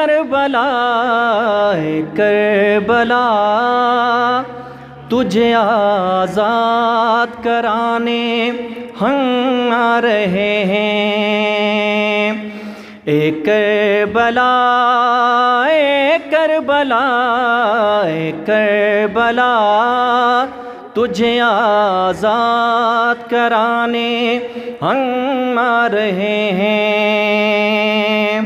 کربلا اے کربلا تجھے آزاد کرانے ہم آ رہے ہیں۔ اے کربلا اے کربلا اے کربلا تجھے آزاد کرانے ہم آ رہے ہیں۔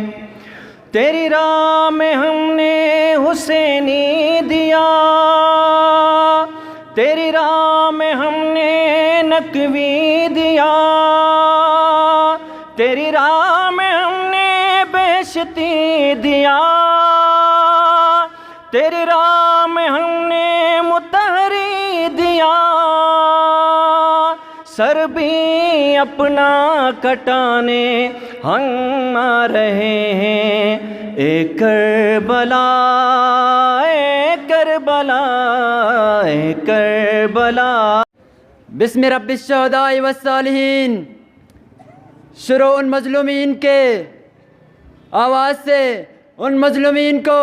تیری راہ میں ہم نے حسینی دیا، تیری راہ میں ہم نے نقوی دیا، تیری راہ میں ہم نے بیشتی دیا، تیری راہ میں ہم نے مطہری دیا، سر بھی اپنا کٹانے ہم آ رہے ہیں۔ اے کربلا اے کربلا اے کربلا۔ بسم رب الشہداء والصالحین۔ شروع ان مظلومین کے آواز سے ان مظلومین کو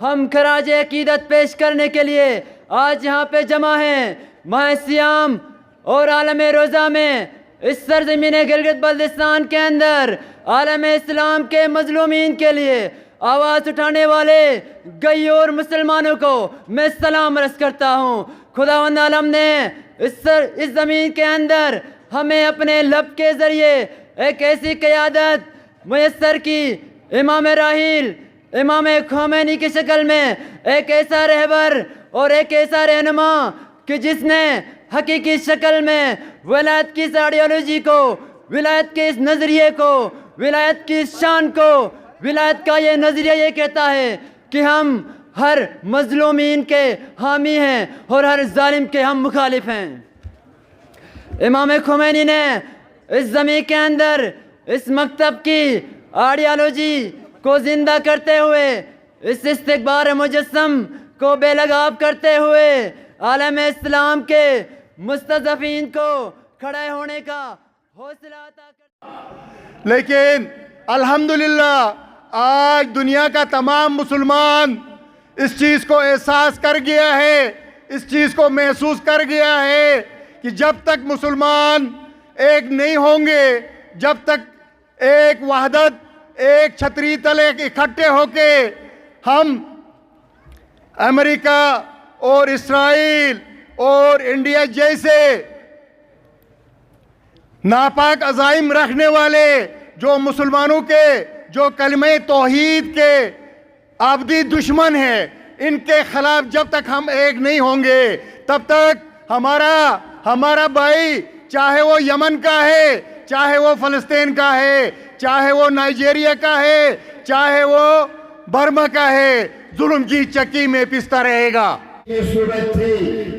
ہم خراج عقیدت پیش کرنے کے لیے آج یہاں پہ جمع ہیں۔ ماہ سیام اور عالم روزہ میں اس سرزمین گلگت بلتستان کے اندر عالم اسلام کے مظلومین کے لیے آواز اٹھانے والے غیور مسلمانوں کو میں سلام عرض کرتا ہوں۔ خداوند عالم نے اس زمین کے اندر ہمیں اپنے لب کے ذریعے ایک ایسی قیادت میسر کی، امام راحیل امام خمینی کی شکل میں، ایک ایسا رہبر اور ایک ایسا رہنما کہ جس نے حقیقی شکل میں ولایت کی اس آئیڈیالوجی کو، ولایت کے اس نظریے کو، ولایت کی اس شان کو، ولایت کا یہ نظریہ یہ کہتا ہے کہ ہم ہر مظلومین کے حامی ہیں اور ہر ظالم کے ہم مخالف ہیں۔ امام خمینی نے اس زمین کے اندر اس مکتب کی آئیڈیالوجی کو زندہ کرتے ہوئے، اس استکبار مجسم کو بے لگام کرتے ہوئے عالم اسلام کے مستضعفین کو کھڑے ہونے کا حوصلہ عطا کرتا۔ لیکن الحمدللہ آج دنیا کا تمام مسلمان اس چیز کو احساس کر گیا ہے، اس چیز کو محسوس کر گیا ہے کہ جب تک مسلمان ایک نہیں ہوں گے، جب تک ایک وحدت، ایک چھتری تلے اکٹھے ہو کے ہم امریکہ اور اسرائیل اور انڈیا جیسے ناپاک عزائم رکھنے والے جو مسلمانوں کے، جو کلمہ توحید کے آبدی دشمن ہیں، ان کے خلاف جب تک ہم ایک نہیں ہوں گے تب تک ہمارا بھائی، چاہے وہ یمن کا ہے، چاہے وہ فلسطین کا ہے، چاہے وہ نائجیریا کا ہے، چاہے وہ برما کا ہے، ظلم کی چکی میں پستا رہے گا۔ یہ صورت تھی،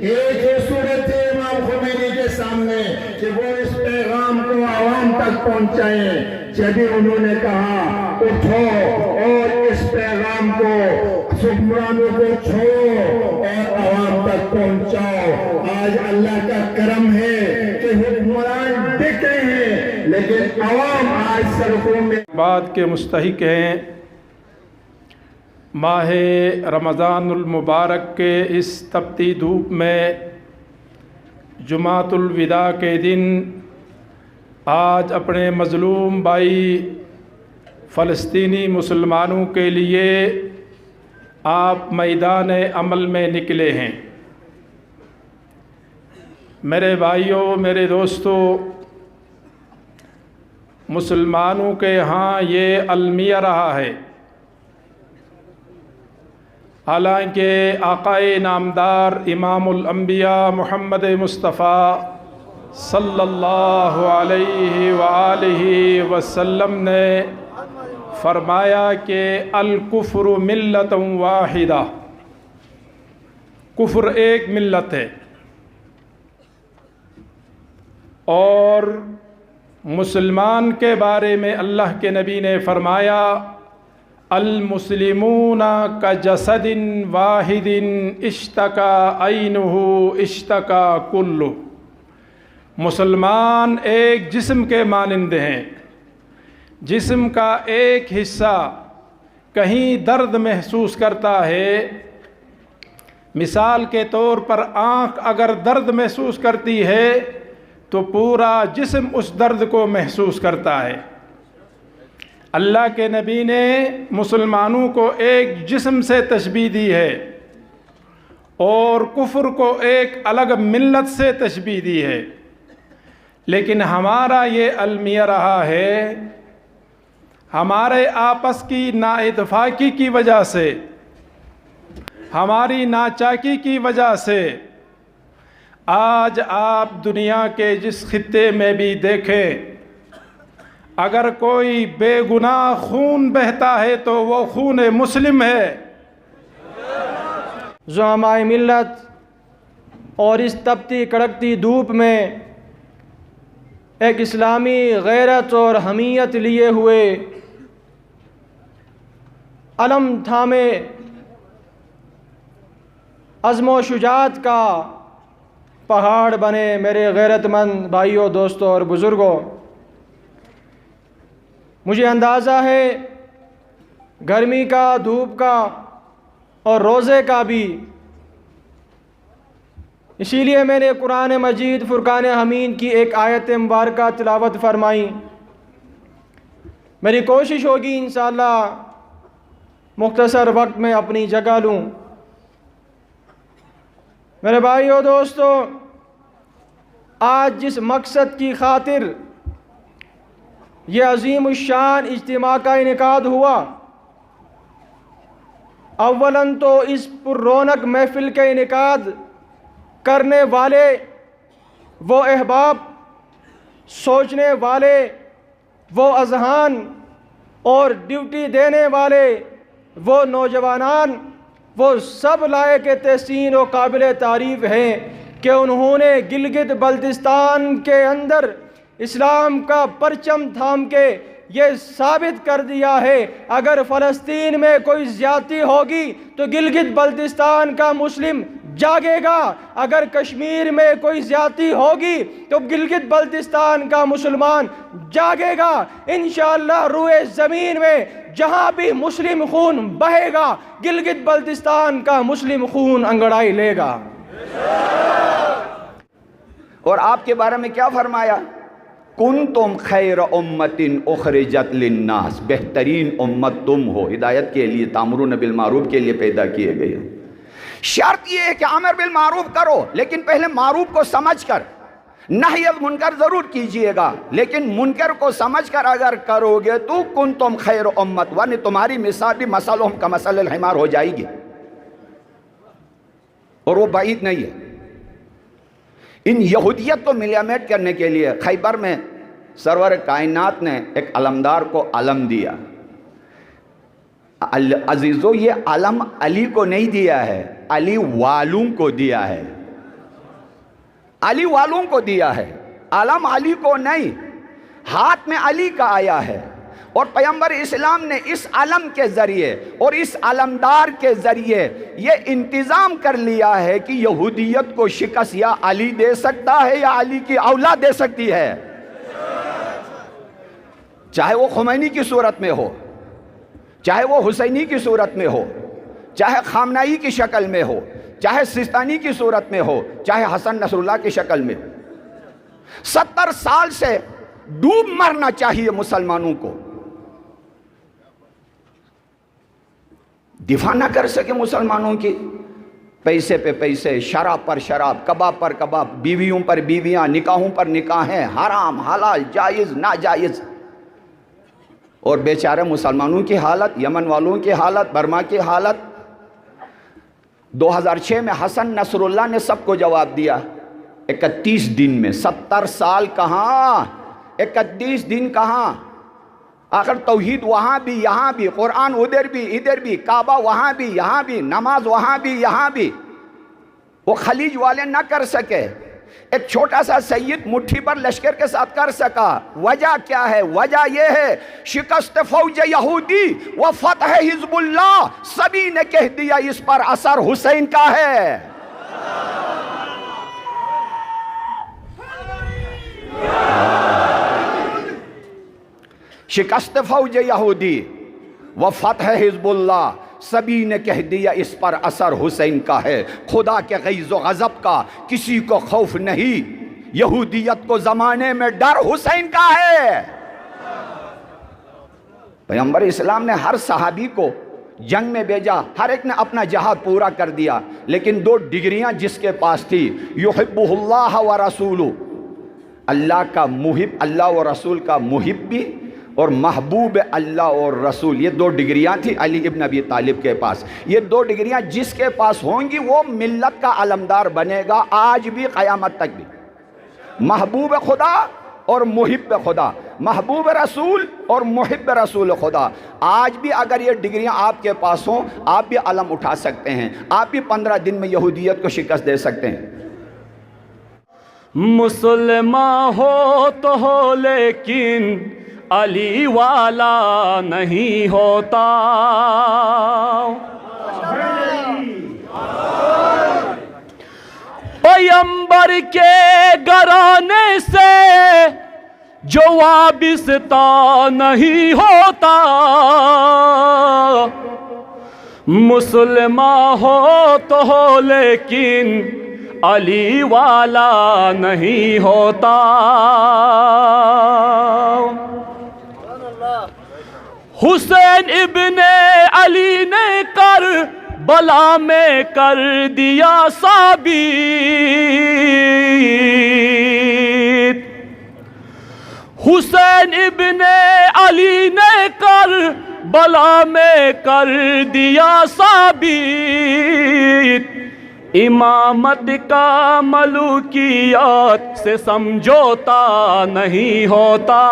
ایک ہی صورت تھی امام خمینی کے سامنے کہ وہ اس پیغام کو عوام تک پہنچائیں۔ جبھی انہوں نے کہا اٹھو اور اس پیغام کو حکمرانوں کو چھوڑو اور عوام تک پہنچاؤ۔ آج اللہ کا کرم ہے کہ حکمران ڈٹے ہیں لیکن عوام آج سڑکوں میں بات کے مستحق ہیں۔ ماہ رمضان المبارک کے اس تپتی دھوپ میں جمعۃ الوداع کے دن آج اپنے مظلوم بھائی فلسطینی مسلمانوں کے لیے آپ میدان عمل میں نکلے ہیں۔ میرے بھائیوں، میرے دوستوں، مسلمانوں کے ہاں یہ المیہ رہا ہے۔ حالانکہ آقائے نامدار امام الانبیاء محمد مصطفیٰ صلی اللہ علیہ وآلہ وسلم نے فرمایا کہ الکفر ملت واحدہ، کفر ایک ملت ہے، اور مسلمان کے بارے میں اللہ کے نبی نے فرمایا المسلمون کجسد واحد اشتکا عینہ اشتکا کلہ، مسلمان ایک جسم کے مانند ہیں، جسم کا ایک حصہ کہیں درد محسوس کرتا ہے، مثال کے طور پر آنکھ اگر درد محسوس کرتی ہے تو پورا جسم اس درد کو محسوس کرتا ہے۔ اللہ کے نبی نے مسلمانوں کو ایک جسم سے تشبیہ دی ہے اور کفر کو ایک الگ ملت سے تشبیہ دی ہے، لیکن ہمارا یہ المیہ رہا ہے، ہمارے آپس کی نااتفاقی کی وجہ سے، ہماری ناچاکی کی وجہ سے آج آپ دنیا کے جس خطے میں بھی دیکھیں، اگر کوئی بے گناہ خون بہتا ہے تو وہ خون مسلم ہے۔ زعمائے ملت اور اس تپتی کڑکتی دھوپ میں ایک اسلامی غیرت اور حمیت لیے ہوئے علم تھامے عزم و شجاعت کا پہاڑ بنے میرے غیرت مند بھائیوں، دوستوں اور بزرگوں، مجھے اندازہ ہے گرمی کا، دھوپ کا اور روزے کا بھی، اسی لیے میں نے قرآن مجید فرقان حمید کی ایک آیت مبارکہ تلاوت فرمائی۔ میری کوشش ہوگی انشاءاللہ مختصر وقت میں اپنی جگہ لوں۔ میرے بھائیو دوستو، آج جس مقصد کی خاطر یہ عظیم الشان اجتماع کا انعقاد ہوا، اولاً تو اس پر رونق محفل کے انعقاد کرنے والے وہ احباب، سوچنے والے وہ اذہان اور ڈیوٹی دینے والے وہ نوجوانان، وہ سب لائق تحسین و قابل تعریف ہیں کہ انہوں نے گلگت بلتستان کے اندر اسلام کا پرچم تھام کے یہ ثابت کر دیا ہے، اگر فلسطین میں کوئی زیادتی ہوگی تو گلگت بلتستان کا مسلم جاگے گا، اگر کشمیر میں کوئی زیادتی ہوگی تو گلگت بلتستان کا مسلمان جاگے گا۔ انشاءاللہ روئے زمین میں جہاں بھی مسلم خون بہے گا، گلگت بلتستان کا مسلم خون انگڑائی لے گا۔ اور آپ کے بارے میں کیا فرمایا؟ کنتم خیر امت اخرجت للناس، بہترین امت تم ہو، ہدایت کے لیے، تامرون بالمعروف کے لیے پیدا کیے گئے۔ شرط یہ ہے کہ امر بالمعروف کرو، لیکن پہلے معروف کو سمجھ کر، نہی از منکر ضرور کیجئے گا، لیکن منکر کو سمجھ کر اگر کرو گے تو کنتم خیر امت، ورنہ تمہاری مثال بھی مثلہم کمثل الحمار ہو جائے گی، اور وہ بعید نہیں ہے۔ ان یہودیت کو ملیامیٹ کرنے کے لیے خیبر میں سرور کائنات نے ایک علمدار کو علم دیا۔ عزیزو، یہ علم علی کو نہیں دیا ہے، علی والوں کو دیا ہے، علی والوں کو دیا ہے، علم علی کو نہیں، ہاتھ میں علی کا آیا ہے۔ اور پیغمبر اسلام نے اس علم کے ذریعے اور اس علمدار کے ذریعے یہ انتظام کر لیا ہے کہ یہودیت کو شکست یا علی دے سکتا ہے یا علی کی اولاد دے سکتی ہے، چاہے وہ خمینی کی صورت میں ہو، چاہے وہ حسینی کی صورت میں ہو، چاہے خامنائی کی شکل میں ہو، چاہے سستانی کی صورت میں ہو، چاہے حسن نصر اللہ کی شکل میں۔ 70 سال سے ڈوب مرنا چاہیے مسلمانوں کو، دفاع نہ کر سکے مسلمانوں کی، پیسے پہ پیسے، شراب پر شراب، کباب پر کباب، بیویوں پر بیویاں، نکاحوں پر نکاحیں، حرام حلال جائز ناجائز۔ اور بیچارے مسلمانوں کی حالت، یمن والوں کی حالت، برما کی حالت۔ 2006 میں حسن نصر اللہ نے سب کو جواب دیا 31 دن میں، 70 سال کہاں، 31 دن کہاں؟ آخر توحید وہاں بھی یہاں بھی، قرآن ادھر بھی ادھر بھی، کعبہ وہاں بھی یہاں بھی، نماز وہاں بھی یہاں بھی، وہ خلیج والے نہ کر سکے۔ ایک چھوٹا سا سید مٹھی پر لشکر کے ساتھ کر سکا۔ وجہ کیا ہے؟ وجہ یہ ہے شکست فوج یہودی و فتح حزب اللہ، سبھی نے کہہ دیا اس پر اثر حسین کا ہے۔ شکست فوج یہودی و فتح حزب اللہ، سبھی نے کہہ دیا اس پر اثر حسین کا ہے۔ خدا کے غیظ و غضب کا کسی کو خوف نہیں، یہودیت کو زمانے میں ڈر حسین کا ہے۔ پیغمبر اسلام نے ہر صحابی کو جنگ میں بھیجا، ہر ایک نے اپنا جہاد پورا کر دیا، لیکن 2 ڈگریاں جس کے پاس تھی، یحبہ اللہ و رسولہ، اللہ کا محب، اللہ و رسول کا محب بھی، اور محبوب اللہ اور رسول، یہ 2 ڈگریاں تھی علی ابن ابی طالب کے پاس۔ یہ 2 ڈگریاں جس کے پاس ہوں گی وہ ملت کا علمدار بنے گا، آج بھی قیامت تک بھی۔ محبوب خدا اور محب خدا، محبوب رسول اور محب رسول خدا۔ آج بھی اگر یہ ڈگریاں آپ کے پاس ہوں، آپ بھی علم اٹھا سکتے ہیں، آپ بھی 15 دن میں یہودیت کو شکست دے سکتے ہیں۔ مسلمان ہو تو ہو لیکن علی والا نہیں ہوتا، پیغمبر کے گھرانے سے جو وابستہ نہیں ہوتا، مسلمان ہو تو ہو لیکن علی والا نہیں ہوتا۔ حسین ابن علی نے کربلا میں کر دیا ثابت، حسین ابن علی نے کربلا میں کر دیا ثابت، امامت کا ملوکیات سے سمجھوتا نہیں ہوتا،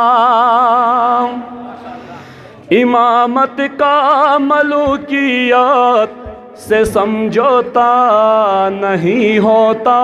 امامت کا ملوکیات سے سمجھوتا نہیں ہوتا۔